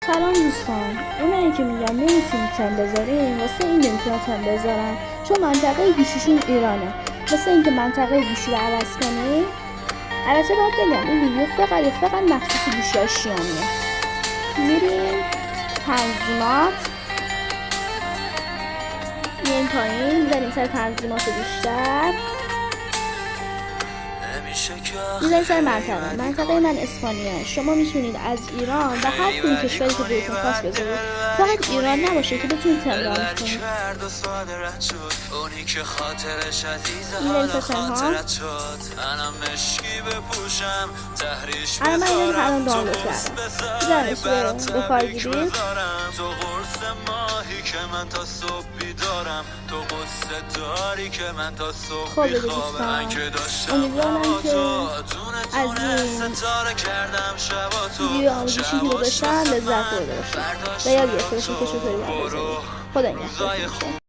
سلام دوستان، اونایی که میگن نمیتونیم تم بذاریم واسه این نمیتونن تم بذارن چون منطقه گوشیشون ایرانه. واسه اینکه منطقه گوشی رو عوض کنیم، البته باید بگم این ویدیو فقط مخصوص گوشی های شیائومیه. میریم تنظیمات، میریم پایین، میزنیم سر تنظیمات بیشتر، میزنیم سر منطقه من اسپانیاه. شما میتونید از ایران و هر کدوم کشوری که بهتون خواست بذارید، فقط ایران نباشه که بتونید تمرین کنید. میریم تا تنها. الان من اینو الان دانلود کردم، میذارمش به کارگیری. خب دوستان، امیدوارم که از این ویدیو آموزشی که گذاشتم لذت برده باشید و یاد گرفته باشید که چطوری باید بذارید. خدا نگهدارتون.